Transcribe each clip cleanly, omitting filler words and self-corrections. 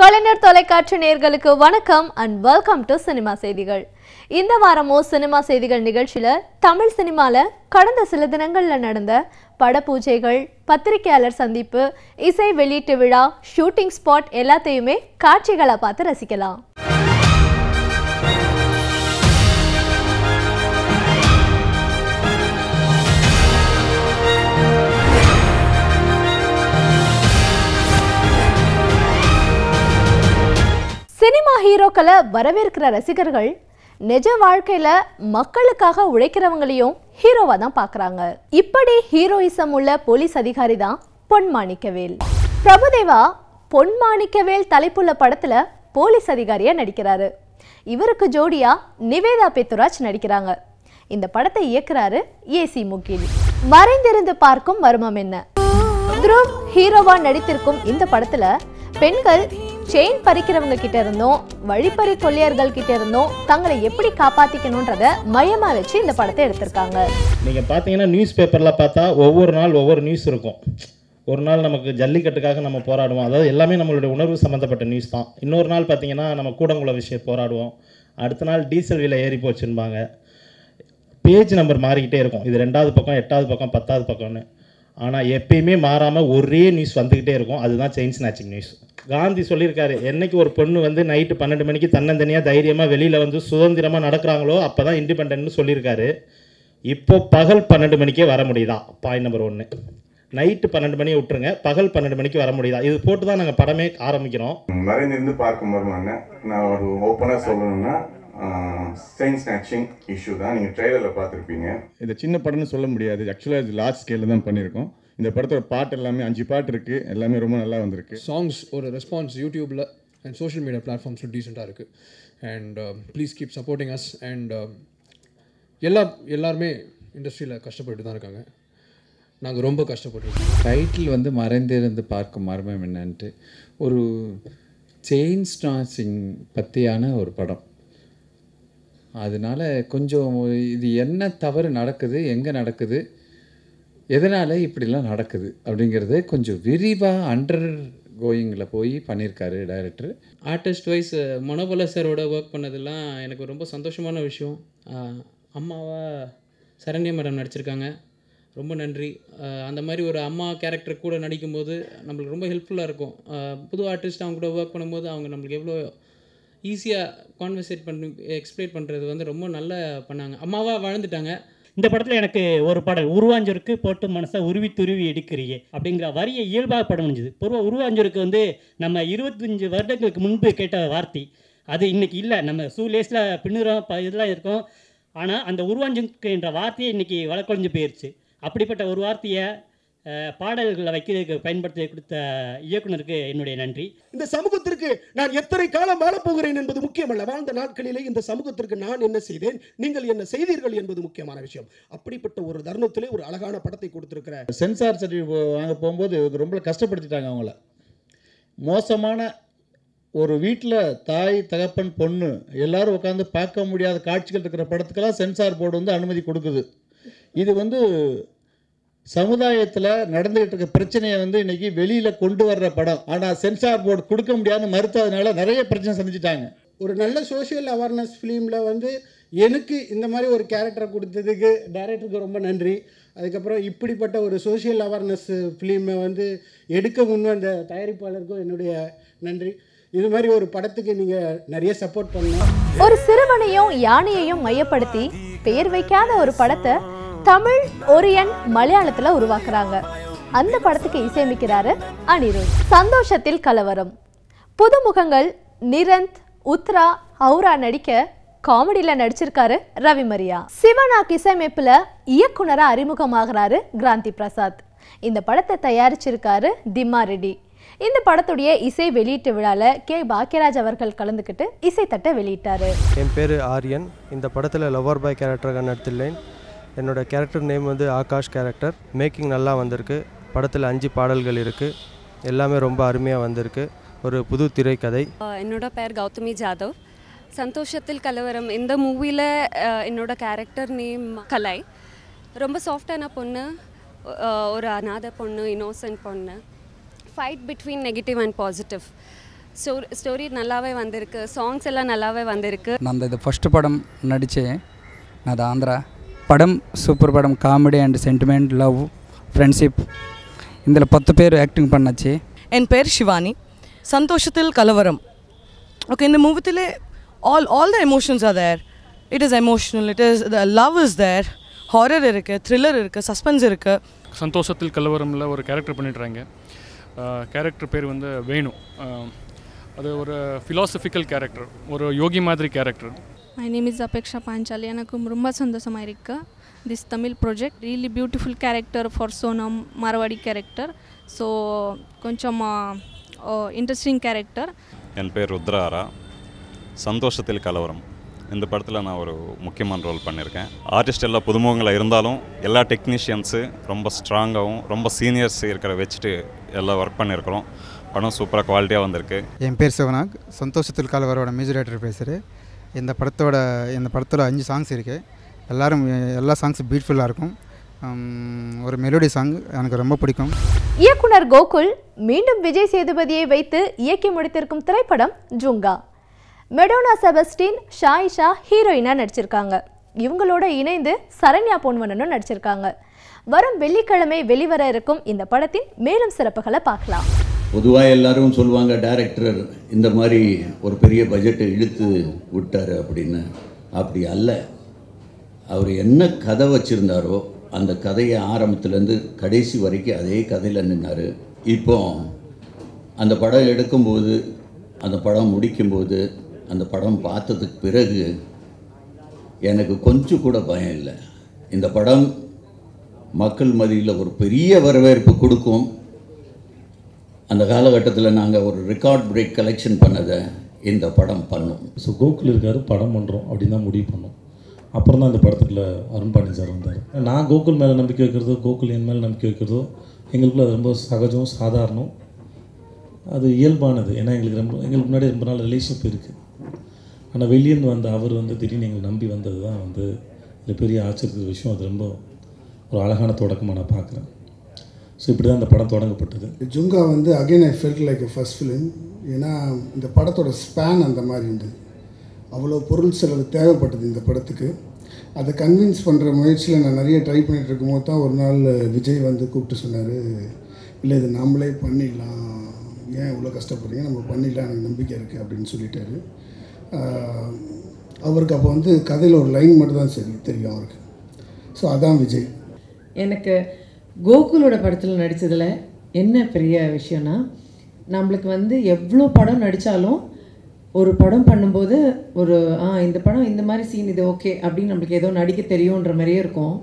கலைஞர் தொலைக்காட்சி நேயர்களுக்கு வணக்கம் and welcome to சினிமா செய்திகள். இந்த வாரமோ சினிமா செய்திகள் நிகழ்ச்சியில தமிழ் சினிமால கடந்த சில தினங்கள்ல நடந்த படப்பூஜைகள், பத்திரிகையாளர் சந்திப்பு, இசை வெளியீட்டு விழா, ஷூட்டிங் ஸ்பாட் எல்லாத்தையுமே காட்சிகளை பார்த்து ரசிக்கலாம். சினிமா ஹீரோக்களை வரவேற்கிற ரசிகர்கள் நிஜ வாழ்க்கையில மக்களுக்காக உழைக்கிறவங்களையும் ஹீரோவா தான் பாக்குறாங்க. இப்படி ஹீரோயிசம் உள்ள போலீஸ் அதிகாரி தான் பொன்மாணிக்கவேல். பிரபுதேவா பொன்மாணிக்கவேல் தலைப்புள்ள படத்துல போலீஸ் அதிகாரியா நடிக்கிறாரு. இவருக்கு ஜோடியா நிவேதா பெத்துராஜ் நடிக்கிறாங்க. இந்த படத்தை இயக்குறாரு ஏசி முகில். மறைந்திருந்து பார்க்கும் மர்மம் என்ன? துருவ் ஹீரோவா நடித்திருக்கும் இந்த படத்துல பெண்கள் செயின் பறிக்கிறவங்க கிட்ட இருந்தோம், வழிப்பறி கொள்ளையர்கள் கிட்ட இருந்தோம் தங்களை எப்படி காப்பாத்திக்கணும்ன்றத மையமா வச்சு இந்த படத்தை எடுத்திருக்காங்க. நீங்க பாத்தீங்கன்னா நியூஸ் பேப்பர்ல பார்த்தா ஒவ்வொரு நாள் ஒவ்வொரு நியூஸ் இருக்கும். ஒரு நாள் நமக்கு ஜல்லிக்கட்டுக்காக நம்ம போராடுவோம், அதாவது எல்லாமே நம்மளுடைய உணர்வு சம்மந்தப்பட்ட நியூஸ் தான். இன்னொரு நாள் பார்த்தீங்கன்னா நம்ம கூடங்குள விஷயம் போராடுவோம். அடுத்த நாள் டீசல் விலை ஏறி போச்சுன்பாங்க. பேஜ் நம்பர் மாறிக்கிட்டே இருக்கும். இது 2வது பக்கம், 8வது பக்கம், 10வது பக்கம்னு. ஆனால் எப்பயுமே மாறாமல் ஒரே நியூஸ் வந்துக்கிட்டே இருக்கும். அதுதான் செயின் ஸ்நாச்சிங் நியூஸ். காந்தி சொல்லியிருக்காரு, என்னைக்கு ஒரு பொண்ணு வந்து நைட்டு 12 மணிக்கு தன்னந்தனியாக தைரியமாக வெளியில் வந்து சுதந்திரமாக நடக்கிறாங்களோ அப்போ தான் இண்டிபெண்டன்ட்னு சொல்லியிருக்காரு. இப்போ பகல் 12 மணிக்கே வர முடியுதா? Point number 1. நைட்டு 12 மணியை விட்டுருங்க, பகல் 12 மணிக்கு வர முடியுதா? இது போட்டு தான் நாங்கள் படமே ஆரம்பிக்கிறோம். மறைந்திருந்து பார்க்கும் வருவாங்க. நான் ஒரு ஓப்பனாக சொல்லணும்னா செயின் ஸ்நாச்சிங் இஷ்யூ தான். நீங்கள் ட்ரெய்லரில் பார்த்துருப்பீங்க. இது சின்ன படம்னு சொல்ல முடியாது. ஆக்சுவலாக இது லார்ஜ் ஸ்கேலில் தான் பண்ணியிருக்கோம். இந்த படத்தோட பாட்டு எல்லாமே 5 பாட்டு இருக்குது. எல்லாமே ரொம்ப நல்லா வந்திருக்கு. சாங்ஸ் ஒரு ரெஸ்பான்ஸ் யூடியூப்பில் அண்ட் சோஷியல் மீடியா பிளாட்ஃபார்ம்ஸில் டீசெண்டாக இருக்குது. And please keep supporting us. And எல்லாருமே இண்டஸ்ட்ரியில் கஷ்டப்பட்டு தான் இருக்காங்க. நாங்கள் ரொம்ப கஷ்டப்பட்டுருக்கோம். டைட்டில் வந்து மறைந்திருந்து பார்க்கும் மர்மம் என்னன்ட்டு ஒரு செயின் ஸ்நாச்சிங் பற்றியான ஒரு படம். அதனால் கொஞ்சம் இது என்ன தவறு நடக்குது, எங்கே நடக்குது, எதனால் இப்படிலாம் நடக்குது அப்படிங்கிறது கொஞ்சம் விரிவாக அண்டர் கோயிங்கில் போய் பண்ணியிருக்காரு டைரக்டர். ஆர்டிஸ்ட் வைஸ் மனோபல சாரோட ஒர்க் பண்ணதெல்லாம் எனக்கு ரொம்ப சந்தோஷமான விஷயம். அம்மாவா சரண்யா மேடம் நடிச்சிருக்காங்க, ரொம்ப நன்றி. அந்த மாதிரி ஒரு அம்மா கேரக்டர் கூட நடிக்கும்போது நம்மளுக்கு ரொம்ப ஹெல்ப்ஃபுல்லாக இருக்கும். புது ஆர்டிஸ்ட் அவங்க கூட ஒர்க் பண்ணும்போது அவங்க நம்மளுக்கு எவ்வளோ ஈஸியாக கான்வர்சேட் பண்ணி எக்ஸ்பிளைன் பண்ணுறது வந்து ரொம்ப நல்லா பண்ணாங்க. அம்மாவாக வாழ்ந்துட்டாங்க. இந்த படத்தில் எனக்கு ஒரு பாடல் உருவாஞ்சூருக்கு போட்டு மனசை உருவி துருவி எடுக்கிறியே அப்படிங்கிற வரியை இயல்பாக படம் முடிஞ்சுது. உருவாஞ்சூருக்கு வந்து நம்ம 25 வருடங்களுக்கு முன்பு கேட்ட வார்த்தை அது இன்றைக்கி இல்லை. நம்ம லேஸில் பின்னுறோம் இதெல்லாம் இருக்கோம். ஆனால் அந்த உருவாஞ்சூருக்கு என்ற வார்த்தையை இன்றைக்கி வழக்கொழிஞ்சு போயிடுச்சு. அப்படிப்பட்ட ஒரு வார்த்தையை பாடல்களை வைக்கிறதுக்கு பயன்படுத்தி கொடுத்த இயக்குனருக்கு என்னுடைய நன்றி. இந்த சமூகத்திற்கு நான் எத்தனை காலம் வாழப் போகிறேன் என்பது முக்கியமல்ல. வாழ்ந்த நாட்களிலே இந்த சமூகத்திற்கு நான் என்ன செய்தேன், நீங்கள் என்ன செய்தீர்கள் என்பது முக்கியமான விஷயம். அப்படிப்பட்ட ஒரு தருணத்திலே ஒரு அழகான படத்தை கொடுத்திருக்கிற சென்சார் சர்டிஃபிகேட் வாங்க போகும்போது ரொம்ப கஷ்டப்படுத்திட்டாங்க அவங்கள. மோசமான ஒரு வீட்டில் தாய், தகப்பன், பொண்ணு எல்லாரும் உட்காந்து பார்க்க முடியாத காட்சிகள் இருக்கிற படத்துக்கெல்லாம் சென்சார் போர்டு வந்து அனுமதி கொடுக்குது. இது வந்து சமுதாயத்தில் நடந்துகிட்டு இருக்க பிரச்சனையை வந்து இன்னைக்கு வெளியில் கொண்டு வர்ற படம். ஆனால் சென்சார் போர்டு கொடுக்க முடியாதுன்னு மறுத்ததுனால நிறைய பிரச்சனை சந்திச்சிட்டாங்க. ஒரு நல்ல சோஷியல் அவேர்னஸ் ஃபிலிமில் வந்து எனக்கு இந்த மாதிரி ஒரு கேரக்டரை கொடுத்ததுக்கு டைரக்டருக்கு ரொம்ப நன்றி. அதுக்கப்புறம் இப்படிப்பட்ட ஒரு சோஷியல் அவேர்னஸ் ஃபிலிமை வந்து எடுக்க முன்வந்த தயாரிப்பாளருக்கும் என்னுடைய நன்றி. இது மாதிரி ஒரு படத்துக்கு நீங்கள் நிறைய சப்போர்ட் பண்ணணும். ஒரு சிறுவனையும் யானையையும் மையப்படுத்தி பெயர் வைக்காத ஒரு படத்தை தமிழ், ஒரியன், மலையாளத்துல உருவாக்குறாங்க. அந்த படத்துக்கு இசையமைக்கிறாரு அனிருத். சந்தோஷத்தில் கலவரம். புதுமுகங்கள் நிரந்த், உத்ரா, ஹவுரா நடிக்க காமெடியில நடிச்சிருக்காரு ரவிமரியா. சிவனாக் இசையமைப்புல இயக்குனரா அறிமுகமாகிறாரு கிராந்தி பிரசாத். இந்த படத்தை தயாரிச்சிருக்காரு திம்மா ரெட்டி. இந்த படத்துடைய இசை வெளியீட்டு விழால கே பாக்கியராஜ் அவர்கள் கலந்துக்கிட்டு இசைத்தட்டை வெளியிட்டாரு. என் பேர் ஆரியன். இந்த படத்தில் லவர் பாய் கேரக்டராக நடித்துள்ளேன். என்னோடய கேரக்டர் நேம் வந்து ஆகாஷ் கேரக்டர். மேக்கிங் நல்லா வந்திருக்கு. படத்தில் 5 பாடல்கள் இருக்குது. எல்லாமே ரொம்ப அருமையாக வந்திருக்கு. ஒரு புது திரைக்கதை. என்னோட பேர் கௌதமி ஜாதவ். சந்தோஷத்தில் கலவரம் இந்த மூவியில் என்னோட கேரக்டர் நேம் கலை. ரொம்ப சாஃப்டான பொண்ணு, ஒரு அநாத பொண்ணு, இன்னோசன்ட் பொண்ணு. Fight between negative and positive. Story நல்லாவே வந்திருக்கு, சாங்ஸ் எல்லாம் நல்லாவே வந்திருக்கு. நான் இது ஃபஸ்ட்டு படம் நடித்தேன். அது ஆந்திரா படம், சூப்பர் படம். Comedy and sentiment, love, friendship, இதில் 10 பேர் ஆக்டிங் பண்ணாச்சு. என் பேர் ஷிவானி. சந்தோஷத்தில் கலவரம். ஓகே, இந்த மூவியில் all the emotions are there. It is emotional, it is, the love is there, horror இருக்குது, thriller இருக்குது, suspense இருக்குது. சந்தோஷத்தில் கலவரமில் ஒரு கேரக்டர் பண்ணிடுறாங்க. கேரக்டர் பேர் வந்து வேணு. அது ஒரு ஃபிலாசபிக்கல் கேரக்டர், ஒரு யோகி மாதிரி character. My name is Apeksha Panchali. எனக்கு ரொம்ப சந்தோஷமாக இருக்கு. This Tamil project really beautiful character for Sonam, Marwadi character. So கொஞ்சம் interesting character. என் பேர் ருத்ராரா. சந்தோஷத்தில் கலவரம் இந்த படத்தில் நான் ஒரு முக்கியமான ரோல் பண்ணியிருக்கேன். ஆர்டிஸ்ட் எல்லாம் புதுமுகங்களாக இருந்தாலும் எல்லா டெக்னீஷியன்ஸு ரொம்ப ஸ்ட்ராங்காகவும் ரொம்ப சீனியர்ஸ் இருக்கிற வச்சுட்டு எல்லாம் ஒர்க் பண்ணியிருக்கிறோம். படம் சூப்பராக குவாலிட்டியாக வந்திருக்கு. என் பேர் சிவனாக். சந்தோஷத்தில் கலவரோட மியூசிக் டைரக்டர் பேசுகிறேன். இந்த படத்தோட 5 சாங்ஸ் இருக்குது. எல்லா சாங்ஸும் பியூட்டிஃபுல்லாக இருக்கும். ஒரு மெலோடி சாங் எனக்கு ரொம்ப பிடிக்கும். இயக்குனர் கோகுல் மீண்டும் விஜய் சேதுபதியை வைத்து இயக்கி முடித்திருக்கும் திரைப்படம் ஜுங்கா. மெடோனா செபஸ்டின், ஷாயிஷா ஹீரோயினாக நடிச்சிருக்காங்க. இவங்களோட இணைந்து சரண்யா பொன்வனனும் நடிச்சிருக்காங்க. வரும் வெள்ளிக்கிழமை வெளிவர இருக்கும் இந்த படத்தின் மேலும் சிறப்புகளை பார்க்கலாம். பொதுவாக எல்லாரும் சொல்லுவாங்க டைரக்டர் இந்த மாதிரி ஒரு பெரிய பட்ஜெட்டை இழுத்து விட்டார் அப்படின்னு. அப்படி அல்ல. அவர் என்ன கதை வச்சுருந்தாரோ அந்த கதையை ஆரம்பத்துலேருந்து கடைசி வரைக்கும் அதே கதையில் நின்னார். இப்போ அந்த படம் எடுக்கும்போது, அந்த படம் முடிக்கும்போது, அந்த படம் பார்த்ததுக்கு பிறகு எனக்கு கொஞ்சம் கூட பயம் இல்லை. இந்த படம் மக்கள் மத்தியில் ஒரு பெரிய வரவேற்பு கொடுக்கும். அந்த காலகட்டத்தில் நாங்கள் ஒரு ரெக்கார்ட் பிரேக் கலெக்ஷன் பண்ணதை இந்த படம் பண்ணோம். ஸோ கோகுல் இருக்கார், படம் பண்ணுறோம் அப்படின்னு தான் முடிவு பண்ணோம். அப்புறம் தான் இந்த படத்துக்குள்ள அருண் பாண்டியன் சார் வந்தார். நான் கோகுல் மேலே நம்பிக்கை வைக்கிறதோ, கோகுல் என் மேலே நம்பிக்கை வைக்கிறதோ எங்களுக்குள்ள அது ரொம்ப சகஜம், சாதாரணம், அது இயல்பானது. ஏன்னா எங்களுக்கு முன்னாடி ரொம்ப நாள் ரிலேஷன்ஷிப் இருக்குது. ஆனால் வெளியேந்து வந்த அவர் திடீர்னு எங்களை நம்பி வந்தது தான் இது பெரிய ஆச்சரியத்துக்கு விஷயம். அது ரொம்ப ஒரு அழகான தொடக்கமாக நான் பார்க்குறேன். ஸோ இப்படி தான் இந்த படம் தொடங்கப்பட்டது. Junga again I felt like a first film. ஏன்னா இந்த படத்தோட ஸ்பேன் அந்த மாதிரி இருந்தது. அவ்வளோ பொருள் செலவு தேவைப்பட்டது இந்த படத்துக்கு. அதை கன்வின்ஸ் பண்ணுற முயற்சியில் நான் நிறைய ட்ரை பண்ணிகிட்டு இருக்கும்போது தான் ஒரு நாள் விஜய் கூப்பிட்டு சொன்னார், இல்லை இது நம்மளே பண்ணிடலாம், ஏன் இவ்வளோ கஷ்டப்படுறீங்க, நம்ம பண்ணிடலாம், எனக்கு நம்பிக்கை இருக்குது அப்படின்னு சொல்லிட்டாரு. அவருக்கு அப்போ கதையில் ஒரு லைன் மட்டும் தான் சரி தெரியும் அவருக்கு. ஸோ அதான் விஜய். எனக்கு கோகுலோட படத்தில் நடித்ததில் என்ன பெரிய விஷயம்னா, நம்மளுக்கு எவ்வளோ படம் நடித்தாலும் ஒரு படம் பண்ணும்போது ஒரு இந்த படம் இந்த மாதிரி சீன் இது ஓகே அப்படின்னு நம்மளுக்கு ஏதோ நடிக்க தெரியுன்ற மாதிரியே இருக்கும்.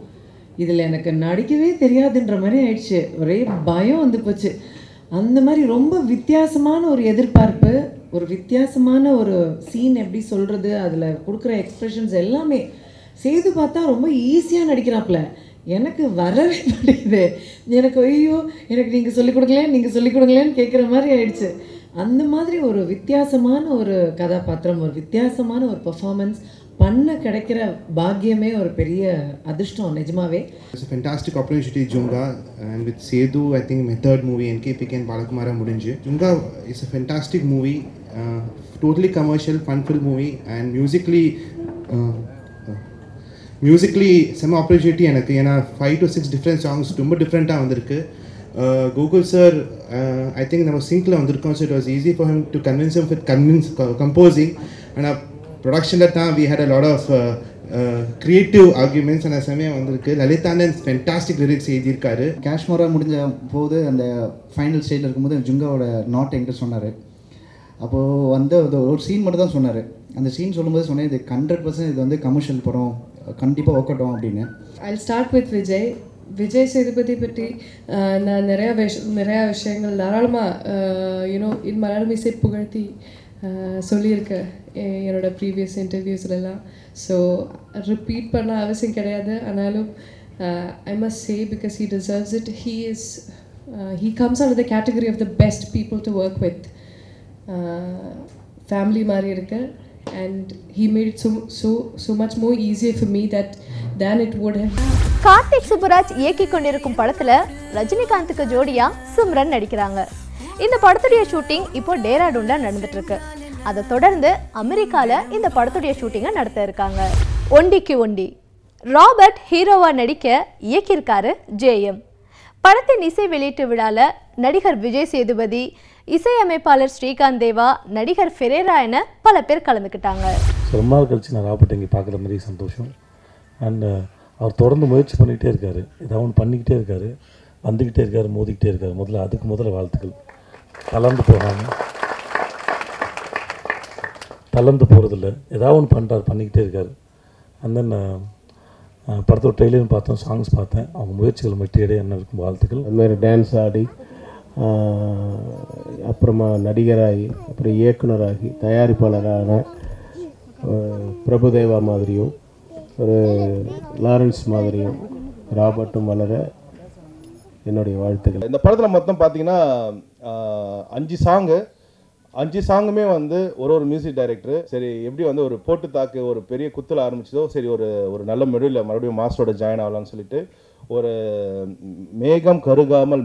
இதில் எனக்கு நடிக்கவே தெரியாதுன்ற மாதிரி ஆயிடுச்சு. ஒரே பயம் போச்சு. அந்த மாதிரி ரொம்ப வித்தியாசமான ஒரு எதிர்பார்ப்பு, ஒரு வித்தியாசமான ஒரு சீன் எப்படி சொல்கிறது, அதில் கொடுக்குற எக்ஸ்ப்ரெஷன்ஸ் எல்லாமே செய்து பார்த்தா ரொம்ப ஈஸியாக நடிக்கிறாப்புல. எனக்கு வரவே மாட்டேங்குது. எனக்கு ஐயோ எனக்கு நீங்கள் சொல்லிக் கொடுங்களேன்னு கேட்குற மாதிரி ஆயிடுச்சு. அந்த மாதிரி ஒரு வித்தியாசமான ஒரு கதாபாத்திரம், ஒரு வித்தியாசமான ஒரு பெர்ஃபார்மன்ஸ் பண்ண கிடைக்கிற பாக்கியமே ஒரு பெரிய அதிர்ஷ்டம் நிஜமாவே. It's a fantastic opportunity Junga, and with Sedu I think my third movie NKPK and Balakumara mudinju. Junga is a fantastic movie, totally commercial fun filled movie, and musically semi opportunity எனக்கு. ஏன்னா 5 to 6 different songs ரொம்ப டிஃப்ரெண்ட்டாக வந்திருக்கு. Google sir I think நம்ம single வந்திருக்கோம். So it was easy for him to convince him with composing, and ப்ரொடக்ஷனில் தான் we had a lot of creative arguments. அந்த சமயம் வந்திருக்கு. லலிதானந்த் ஃபென்டாஸ்டிக் லிரிக்ஸ் எழுதியிருக்காரு. காஷ்மீரா முடிஞ்ச போது அந்த ஃபைனல் ஸ்டேஜில் இருக்கும்போது ஜுங்காவோட நாட் என்கிட்ட சொன்னார். அப்போது ஒரு சீன் மட்டும் தான் சொன்னார். அந்த சீன் சொல்லும்போது சொன்னேன், இது 100% இது கமர்ஷியல் படம், கண்டிப்பாக ஒர்க் அவுட் ஆகும் அப்படின்னு. I'll start with Vijay Sethupathi பற்றி நான் நிறையா விஷயங்கள் தாராளமாக இன் மலையாளம் இசை புகழ்த்தி சொல்லியிருக்கேன் என்னோடய ப்ரீவியஸ் இன்டர்வியூஸ்லாம். ஸோ ரிப்பீட் பண்ண அவசியம் கிடையாது. ஆனாலும் I must say because he deserves it. He comes under the category of the best people to work with. Family மாதிரி இருக்கு. And he made it so much more easier for me than it would have. Karthik Subbaraj இயக்கி கொண்டிருக்கும் படத்துல ரஜினிகாந்துக்கு ஜோடியா சிம்ரன் நடிக்கிறாங்க. இந்த படத்துடைய shooting இப்போ டேராடூன்ல நடந்துட்டு இருக்கு. அதை தொடர்ந்து அமெரிக்கால இந்த படத்துடைய ஷூட்டிங்கை நடத்த இருக்காங்க. ஒண்டிக்கு ஒண்டி ராபர்ட் ஹீரோவா நடிக்க இயக்கியிருக்காரு ஜேஎம். படத்தின் இசை வெளியீட்டு விழால நடிகர் விஜய் சேதுபதி, இசையமைப்பாளர் ஸ்ரீகாந்த் தேவா, நடிகர் ஃபெரேரா என பல பேர் கலந்துக்கிட்டாங்க. ரொம்ப நாள் கழிச்சு நான் ராபர்ட் இங்கே பார்க்குற மாதிரி சந்தோஷம். அண்ட் அவர் தொடர்ந்து முயற்சி பண்ணிக்கிட்டே இருக்கார், ஏதாவது ஒன்று பண்ணிக்கிட்டே இருக்கார், வந்துக்கிட்டே இருக்கார், மோதிக்கிட்டே இருக்கார். முதல்ல வாழ்த்துக்கள். தளர்ந்து போகிறதில்ல, ஏதாவது ஒன்று பண்ணுறாரு, பண்ணிக்கிட்டே இருக்கார். அண்ட் தென் படத்தோட ட்ரெயிலரும் பார்த்தோம், சாங்ஸ் பார்த்தேன். அவங்க முயற்சிகள் மெட்டியடைய என்ன இருக்கும் வாழ்த்துக்கள். அதுமாதிரி டான்ஸ் ஆடி அப்புறமா நடிகராகி அப்புறம் இயக்குனராகி தயாரிப்பாளரான பிரபுதேவா மாதிரியும் ஒரு லாரன்ஸ் மாதிரியும் ராபர்ட்டும் வளர என்னுடைய வாழ்த்துக்கள். இந்த படத்தில் மொத்தம் பார்த்தீங்கன்னா 5 சாங்குமே வந்து ஒரு மியூசிக் டைரக்டர் சரி எப்படி வந்து ஒரு போட்டு தாக்கு ஒரு பெரிய குத்தில் ஆரம்பிச்சதோ சரி ஒரு நல்ல மெடியில் மறுபடியும் மாஸ்டரோட ஜாயின் ஆகலாம்னு சொல்லிட்டு ஒரு மேகம் கருகாமல்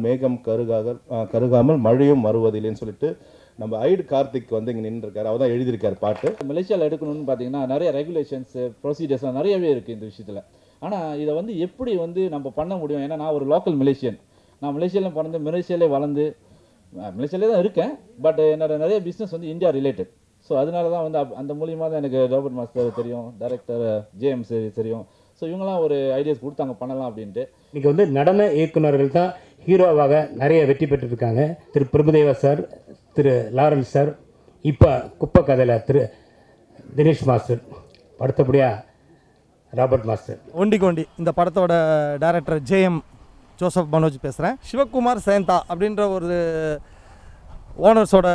மழையும் மறுவதில்லைன்னு சொல்லிட்டு நம்ம ஐடு கார்த்திக் வந்து இங்கே நின்றுருக்காரு. அவர் தான் எழுதியிருக்காரு பாட்டு. மலேசியாவில் எடுக்கணும்னு பார்த்தீங்கன்னா நிறைய ரெகுலேஷன்ஸு ப்ரொசீஜர்ஸ்லாம் நிறையவே இருக்குது இந்த விஷயத்தில். ஆனால் இதை வந்து எப்படி வந்து நம்ம பண்ண முடியும்? ஏன்னா நான் ஒரு லோக்கல் மலேசியன், நான் மலேசியாவில் பிறந்து மலேசியாவிலே வளர்ந்து மலேசியாவிலே தான் இருக்கேன். பட் என்னோட நிறைய பிஸ்னஸ் வந்து இந்தியா ரிலேட்டட். ஸோ அதனால தான் வந்து அந்த மூலியமாக தான் எனக்கு ராபர்ட் மாஸ்டர் தெரியும், டைரக்டர் ஜேஎம் தெரியும். ஸோ இவங்களாம் ஒரு ஐடியாஸ் கொடுத்தாங்க பண்ணலாம் அப்படின்ட்டு. இன்றைக்கி வந்து நடன இயக்குநர்கள் தான் ஹீரோவாக நிறைய வெற்றி பெற்றுருக்காங்க. திரு பிரபுதேவா சார், திரு லாரன்ஸ் சார், இப்போ குப்பை கதையில் திரு தினேஷ் மாஸ்டர், அடுத்தபடியாக ராபர்ட் மாஸ்டர். ஒண்டிக்கொண்டி இந்த படத்தோட டைரக்டர் ஜேஎம் ஜோசப் மனோஜ் பேசுகிறேன். சிவகுமார் சேந்தா அப்படின்ற ஒரு ஓனர்ஸோட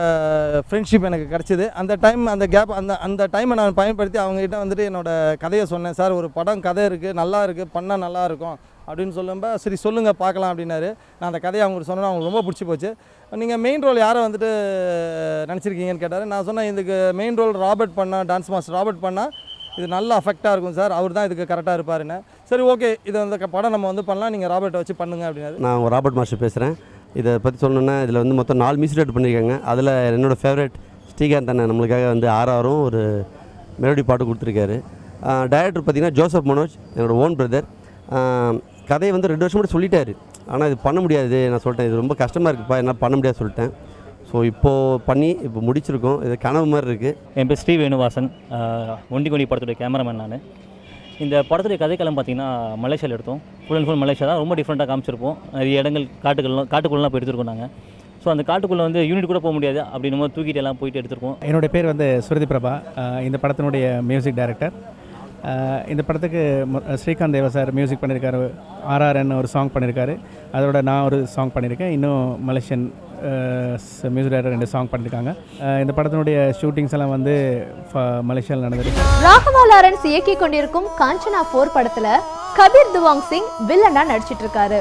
ஃப்ரெண்ட்ஷிப் எனக்கு கிடச்சிது. அந்த டைம் அந்த கேப் அந்த டைமை நான் பயன்படுத்தி அவங்ககிட்ட வந்துட்டு என்னோடய கதையை சொன்னேன். சார் ஒரு படம் கதை இருக்குது, நல்லா இருக்குது, பண்ணால் நல்லா இருக்கும் அப்படின்னு சொல்லும்போது சரி சொல்லுங்கள் பார்க்கலாம் அப்படின்னாரு. நான் அந்த கதையை அவங்களுக்கு சொன்னேன், அவங்களுக்கு ரொம்ப பிடிச்சி போச்சு. நீங்கள் மெயின் ரோல் யாரை வந்துட்டு நினச்சிருக்கீங்கன்னு கேட்டார். நான் சொன்னேன் இதுக்கு மெயின் ரோல் ராபர்ட் பண்ணால், டான்ஸ் மாஸ்டர் ராபர்ட் பண்ணால் இது நல்ல அஃபெக்டாக இருக்கும் சார், அவர் தான் இதுக்கு கரெக்டாக இருப்பாருன்னு. சரி ஓகே, இது அந்த படம் நம்ம வந்து பண்ணலாம், நீங்கள் ராபர்ட்டை வச்சு பண்ணுங்க அப்படின்னாரு. நான் ராபர்ட் மாஸ்டர் பேசுகிறேன். இதை பற்றி சொல்லணுன்னா இதில் வந்து மொத்தம் 4 மியூசிக் டைரக்டர் பண்ணியிருக்காங்க. அதில் என்னோடய ஃபேவரட் ஸ்ரீகாந்த் அண்ணன் நம்மளுக்காக வந்து ஆர்ஆரும் ஒரு மெலோடி பாட்டு கொடுத்துருக்காரு. டைரக்டர் பார்த்திங்கன்னா ஜோசப் மனோஜ், என்னோடய ஓன் பிரதர். கதையை வந்து 2 வருஷம் கூட சொல்லிட்டாரு, ஆனால் இது பண்ண முடியாது. நான் சொல்லிட்டேன் இது ரொம்ப கஷ்டமாக இருக்குப்பா, என்னால் பண்ண முடியாது சொல்லிட்டேன். ஸோ இப்போ முடிச்சிருக்கோம். இது கனவு மாதிரி இருக்குது. என் பேர் ஸ்ரீ வேணுவாசன், ஒண்டிக்கொண்டி படத்துடைய கேமராமேன் நான். இந்த படத்துடைய கதைக்களம் பார்த்திங்கன்னா மலேசியாவில் எடுத்தோம். ஃபுல் அண்ட் ஃபுல் மலேசியா தான். ரொம்ப டிஃப்ரெண்ட்டாக காமிச்சிருப்போம். நிறைய இடங்கள் காட்டுக்குள்ளெலாம் போய் எடுத்துருக்கோம் நாங்கள். ஸோ அந்த காட்டுக்குள்ளே வந்து யூனிட் கூட போக முடியாது அப்படின்னும் போது தூக்கிட்டு எல்லாம் போயிட்டு எடுத்துருக்கோம். என்னுடைய பேர் வந்து சுருதி பிரபா, இந்த படத்தினுடைய மியூசிக் டைரக்டர். இந்த படத்துக்கு ஸ்ரீகாந்த் தேவா சார் மியூசிக் பண்ணியிருக்காரு, ஆர்ஆர்என் ஒரு சாங் பண்ணியிருக்காரு, அதோட நான் ஒரு சாங் பண்ணியிருக்கேன். இன்னும் மலேசியன் மியூசிக் டைரக்டர் 2 சாங் பண்ணியிருக்காங்க. இந்த படத்தினுடைய ஷூட்டிங்ஸ் எல்லாம் வந்து மலேசியாவில் நடந்திருக்கு. ராகவா லாரன்ஸ் இயக்கி கொண்டிருக்கும் காஞ்சனா 4 படத்தில் கபீர் துவாங் சிங் வில்லனா நடிச்சிட்டு இருக்காரு.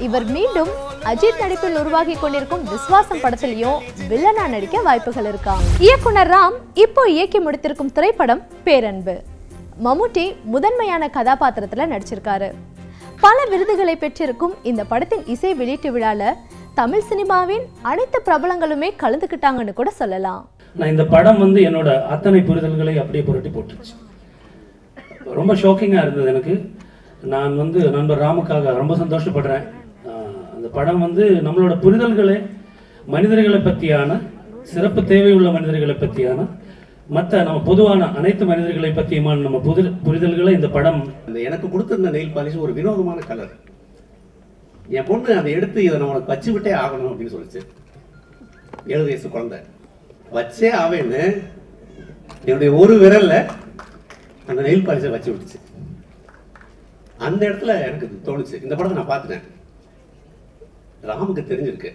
இவர் மீண்டும் அஜித் நடிப்பில் உருவாகி கொண்டிருக்கும் விஸ்வாசம் படத்திலையும் வில்லனா நடிக்க வாய்ப்புகள் இருக்காங்க. இயக்குனர் ராம் இப்போ இயக்கி முடித்திருக்கும் திரைப்படம் பேரன்பு. மம்முட்டி முதன்மையான கதாபாத்திரத்தில் நடிச்சிருக்காரு. பல விருதுகளை பெற்றிருக்கும் இந்த படத்தின் இசை வெளியீட்டு விழால தமிழ் சினிமாவின் அனைத்து பிரபலங்களுமே கலந்துக்கிட்டாங்கன்னு கூட சொல்லலாம். நான் இந்த படம் வந்து என்னோட அத்தனை புரிதல்களை அப்படியே புரட்டி போட்டுருச்சு. ரொம்ப ஷாக்கிங்காக இருந்தது எனக்கு. நான் வந்து நண்பர் ராமுக்காக ரொம்ப சந்தோஷப்படுறேன். அந்த படம் வந்து நம்மளோட புரிதல்களை, மனிதர்களை பற்றியான, சிறப்பு தேவையுள்ள மனிதர்களை பற்றியான, மற்ற நம்ம பொதுவான அனைத்து மனிதர்களை பற்றியுமான நம்ம புரிதல்களை இந்த படம். எனக்கு கொடுத்துருந்த நெயில் பாலிஷ் ஒரு வினோதமான கலர். என் பொண்ணு அதை எடுத்து இதை நான் உனக்கு வச்சு விட்டே ஆகணும் அப்படின்னு சொல்லிச்சு. 7 வயசு குழந்தை வச்சே ஆவேன்னு என்னுடைய ஒரு விரல்ல அந்த நெயில் பாலிஷை வச்சு விட்டுச்சு. அந்த இடத்துல எனக்கு தோணுச்சு, இந்த படத்தை நான் பார்த்துட்டேன், ராமுக்கு தெரிஞ்சிருக்கு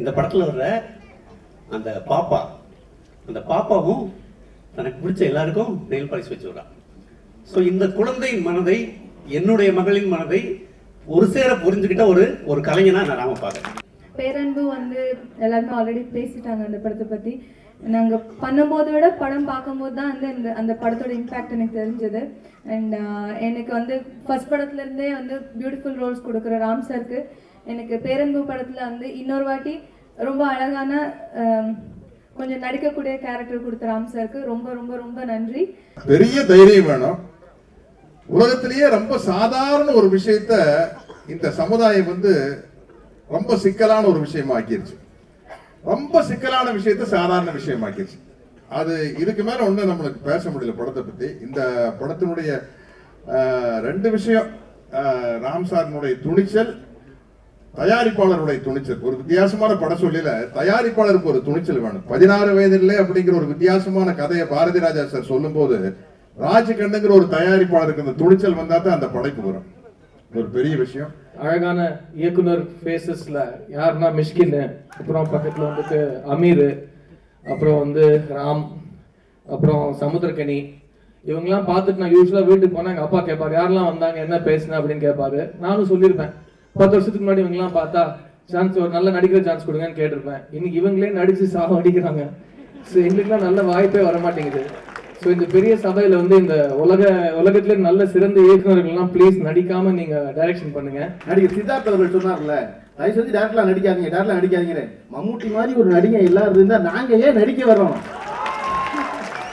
இந்த படத்தில் வர்ற அந்த பாப்பாவும் தனக்கு பிடிச்ச எல்லாருக்கும் நெயில் பாலிஷ் வச்சு விடுறான். ஸோ இந்த குழந்தையின் மனதை, என்னுடைய மகளின் மனதை ஒரு சேர புரிஞ்சுக்கிட்ட ஒரு கலைஞனா நான் ராம பார்க்குறேன். பேரன்பு வந்து எல்லாருமே ஆல்ரெடி பேசிட்டாங்க அந்த படத்தை பற்றி. நாங்கள் பண்ணும்போது விட படம் பார்க்கும்போது தான் வந்து அந்த படத்தோட இம்பேக்ட் எனக்கு தெரிஞ்சது. அண்ட் எனக்கு வந்து ஃபர்ஸ்ட் படத்துலேருந்தே வந்து பியூட்டிஃபுல் ரோல்ஸ் கொடுக்குற ராம் சாருக்கு எனக்கு பேரன்பு படத்தில் வந்து இன்னொரு வாட்டி ரொம்ப அழகான கொஞ்சம் நடிக்கக்கூடிய கேரக்டர் கொடுத்த ராம் சாருக்கு ரொம்ப ரொம்ப ரொம்ப நன்றி. பெரிய தைரியம் வேணும். உலகத்திலேயே ரொம்ப சாதாரண ஒரு விஷயத்த இந்த சமுதாயம் வந்து ரொம்ப சிக்கலான ஒரு விஷயமா ஆக்கிருச்சு. ரொம்ப சிக்கலான விஷயத்த சாதாரண விஷயமாக்கிருச்சு. அது இதுக்கு மேல ஒண்ணு நம்மளுக்கு பேச முடியல படத்தை பத்தி. இந்த படத்தினுடைய 2 விஷயம், ராம் சாரினுடைய துணிச்சல், தயாரிப்பாளருடைய துணிச்சல். ஒரு வித்தியாசமான படம் சொல்லல, தயாரிப்பாளருக்கு ஒரு துணிச்சல் வேணும். 16 வயதிலே அப்படிங்கிற ஒரு வித்தியாசமான கதையை பாரதி ராஜா சார் சொல்லும் போது ராஜ்கண்ணுங்கிற ஒரு தயாரிப்பாளருக்கு அந்த துணிச்சல் வந்தா தான் அந்த படைப்பு வரும். ஒரு பெரிய விஷயம். அழகான இயக்குனர் ஃபேஸஸ்ல யாருன்னா மிஷ்கின், அப்புறம் பக்கத்துல வந்துட்டு அமீர், அப்புறம் வந்து ராம், அப்புறம் சமுத்திரக்கனி, இவங்கெல்லாம் பார்த்துட்டு நான் யூஸ்வலாக வீட்டுக்கு போனால் எங்கள் அப்பா கேட்பாரு யாரெல்லாம் வந்தாங்க என்ன பேசுனேன் அப்படின்னு கேட்பாரு. நானும் சொல்லியிருப்பேன் 10 வருஷத்துக்கு முன்னாடி இவங்கெல்லாம் பார்த்தா சான்ஸ் ஒரு நல்ல நடிக்கிற சான்ஸ் கொடுங்கன்னு கேட்டிருப்பேன். இன்னைக்கு இவங்களே நடிச்சு அடிக்கிறாங்க. ஸோ எங்களுக்குலாம் நல்ல வாய்ப்பே வர மாட்டேங்குது. ஸோ இந்த பெரிய சபையில் வந்து இந்த உலகத்திலே நல்ல சிறந்த இயக்குநர்கள்லாம் ப்ளீஸ் நடிக்காம நீங்க டைரக்ஷன் பண்ணுங்க. நடிகர் சித்தார்த் அவர்கள் சொன்னார்ல, தயவு செஞ்சு டேரக்டர்லாம் நடிக்காதீங்க. மம்முட்டி மாதிரி ஒரு நடிகை எல்லாரும் இருந்தா நாங்க ஏன் நடிக்க வர்றோம்?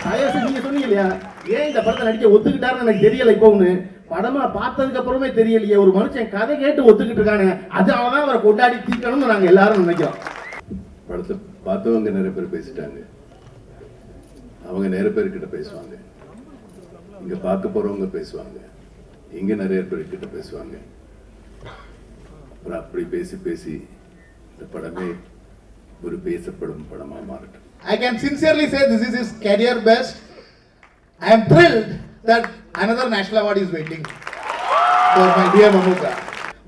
தயவு செஞ்சு நீங்க சொன்னீங்க இல்லையா, ஏன் இந்த படத்தை நடிக்க ஒத்துக்கிட்டாருன்னு எனக்கு தெரியல. இப்போ ஒண்ணு படமா பார்த்ததுக்கு அப்புறமே தெரியலையே, ஒரு மனுஷன் கதை கேட்டு ஒத்துக்கிட்டு இருக்கானே, அதனாலதான் அவரை கொண்டாடி தீக்கணும்னு நாங்க எல்லாரும் நினைக்கிறோம். படத்தை பார்த்தவங்க நிறைய பேர் பேசிட்டாங்க, அவங்க நிறைய பேர்கிட்ட பேசுவாங்க, இங்க பார்க்க போறவங்க பேசுவாங்க, இங்க நிறைய பேர்கிட்ட பேசுவாங்க. அப்புறம் அப்படி பேசி பேசி இந்த படமே ஒரு பேசப்படும் படமா மாறட்டும். I can sincerely say this is his career best. I am thrilled that another national award is waiting for my dear Mammootty.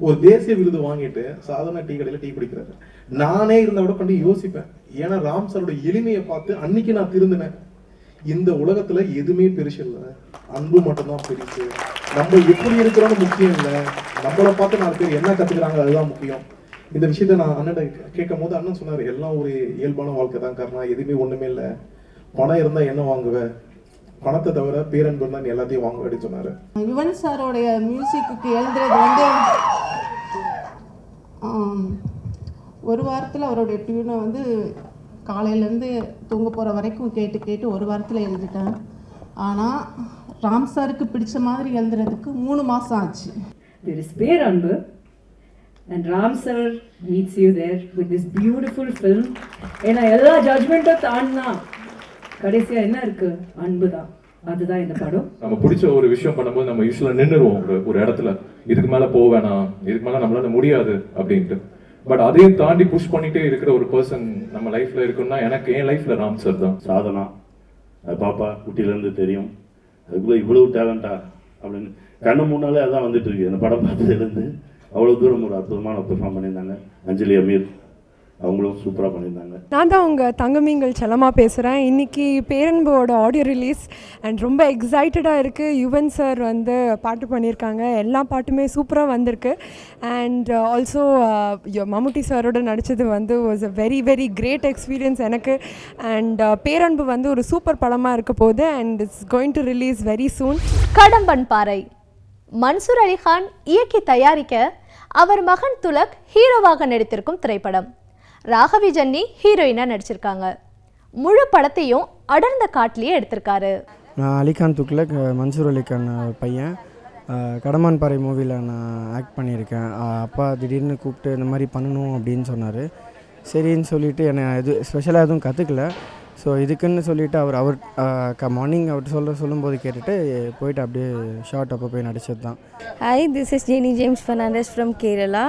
ஒரு தேசிய விருது வாங்கிட்டு சாதாரண டீ கடையில் டீ குடிக்கிறாரு. நானே இருந்த விட பண்ணி யோசிப்பேன், ஏன்னா ராம் சாரோட எளிமையை பார்த்து அன்னைக்கு நான் திருந்தினேன். இந்த உலகத்துல எதுவுமே பெருசு இல்லை, அன்பு மட்டும்தான் பெருசு. நம்ம எப்படி இருக்கிறோம்னு முக்கியம் இல்லை, நம்மளை பார்த்து 4 பேர் என்ன கத்துக்கிறாங்க அதுதான் முக்கியம். இந்த விஷயத்த நான் அண்ணன் கேட்கும் போது அண்ணன் சொன்னார், எல்லாம் ஒரு இயல்பான வாழ்க்கை தான் காரணம், எதுவுமே ஒண்ணுமே இல்லை, பணம் இருந்தா என்ன வாங்குவேன், பணத்தை தவிர பேரன்பு இருந்தா நீ எல்லாத்தையும் வாங்க அப்படின்னு சொன்னாரு. யுவன் சாரோடைய மியூசிக்கு எழுதுறது வந்து ஒரு வாரத்தில் அவருடைய டியூனை வந்து காலையிலேருந்து தூங்க போகிற வரைக்கும் கேட்டு கேட்டு ஒரு வாரத்தில் எழுதிட்டேன். ஆனால் ராம் சாருக்கு பிடிச்ச மாதிரி எழுதுறதுக்கு 3 மாதம் ஆச்சு. There is Peranbu and Ram sir meets you there with this beautiful film. ஏன்னா எல்லா ஜட்ஜ்மெண்ட்டும் தாண்டினா கடைசியா என்ன இருக்கு, அன்பு தான். அதுதான் இந்த படம். நம்ம பிடிச்ச ஒரு விஷயம் பண்ணும்போது நம்ம யூஸ்வலாக நின்றுடுவோம் ஒரு இடத்துல, இதுக்கு மேலே போக வேணாம், இதுக்கு மேலே நம்மளால முடியாது அப்படின்ட்டு. பட் அதையும் தாண்டி புஷ் பண்ணிட்டே இருக்கிற ஒரு பர்சன் நம்ம லைஃப்ல இருக்குன்னா எனக்கு என் லைஃப்ல ராம் சார் தான். சாதனா அது பாப்பா குட்டிலேருந்து தெரியும், அதுக்குள்ளே இவ்வளவு டேலண்டா அப்படின்னு கண்ணு முன்னாலே அதான் வந்துட்டு இருக்கு. அந்த படம் பார்த்ததுலேருந்து அவ்வளோ தூரம் ஒரு அற்புதமான பெர்ஃபார்ம் பண்ணியிருந்தாங்க. அஞ்சலி அமீர் அவங்களும் சூப்பராக பண்ணியிருந்தாங்க. நான் தான் உங்கள் தங்கமீன்கள் செல்லமாக பேசுகிறேன். இன்றைக்கி பேரன்போட ஆடியோ ரிலீஸ் அண்ட் ரொம்ப எக்ஸைட்டடாக இருக்குது. யுவன் சார் வந்து பாட்டு பண்ணியிருக்காங்க, எல்லா பாட்டுமே சூப்பராக வந்திருக்கு. அண்ட் ஆல்சோ மம்முட்டி சாரோட நடித்தது வந்து was a very very great experience எனக்கு. அண்ட் பேரன்பு வந்து ஒரு சூப்பர் படமாக இருக்க போகுது and it's going to release very soon. Kadamban Parai Mansoor Ali Khan இயக்கி தயாரிக்க அவர் மகன் துலக் ஹீரோவாக நடித்திருக்கும் திரைப்படம். ராகவி ஜன்னி ஹீரோயினாக நடிச்சிருக்காங்க. முழு படத்தையும் அடர்ந்த காட்டிலேயே எடுத்திருக்காரு. நான் அலிகான் துக்லக், மன்சூர் அலிகான் பையன். கடமான் பாறை மூவியில் நான் ஆக்ட் பண்ணியிருக்கேன். அப்பா திடீர்னு கூப்பிட்டு இந்த மாதிரி பண்ணணும் அப்படின்னு சொன்னார். சரின்னு சொல்லிவிட்டு என்னை ஸ்பெஷலாக எதுவும் கற்றுக்கல. ஸோ இதுக்குன்னு சொல்லிவிட்டு அவர் மார்னிங் அவர் சொல்லும்போது கேட்டுட்டு போயிட்டு அப்படியே ஷார்ட் அப்போ போய் நடிச்சது தான். Hi, this is Jeni James Fernandez from Kerala.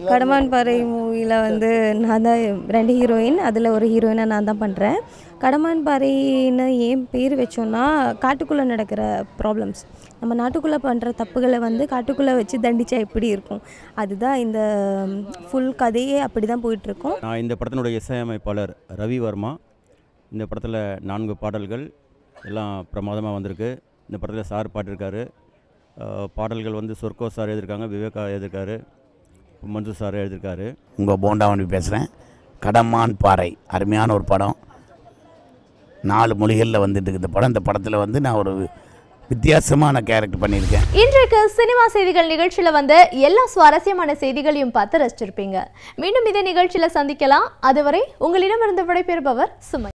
Kadamaan Paarai மூவியில் வந்து நான் தான் 2 ஹீரோயின், அதில் ஒரு ஹீரோயினாக நான் தான் பண்ணுறேன். கடமான் பாறைன்னு ஏன் பேர் வச்சோன்னா, காட்டுக்குள்ளே நடக்கிற ப்ராப்ளம்ஸ், நம்ம நாட்டுக்குள்ளே பண்ணுற தப்புகளை வந்து காட்டுக்குள்ளே வச்சு தண்டிச்சா எப்படி இருக்கும், அதுதான் இந்த ஃபுல் கதையே அப்படி தான் போயிட்டுருக்கோம். நான் இந்த படத்தினுடைய இசையமைப்பாளர் ரவி வர்மா. இந்த படத்தில் 4 பாடல்கள் எல்லாம் பிரமாதமாக வந்திருக்கு. இந்த படத்தில் சார் பாடிருக்காரு. பாடல்கள் வந்து சொர்க்கோ சார் எழுதியிருக்காங்க, விவேகா எழுதியிருக்காரு, மன்சூர் சார் எழுதியிருக்காரு. உங்கள் போண்டாவணி பேசுகிறேன். கடமான் பாறை அருமையான ஒரு படம், 4 மொழிகளில் வந்துட்டு இந்த படம். இந்த படத்தில் வந்து நான் ஒரு வித்தியாசமான கேரக்டர் பண்ணியிருக்கேன். இன்றைக்கு சினிமா செய்திகள் நிகழ்ச்சியில் வந்து எல்லா சுவாரஸ்யமான செய்திகளையும் பார்த்து ரசிச்சிருப்பீங்க. மீண்டும் இதே நிகழ்ச்சியில் சந்திக்கலாம். அதுவரை உங்களிடமிருந்து விடைபெறுபவர் சுமை.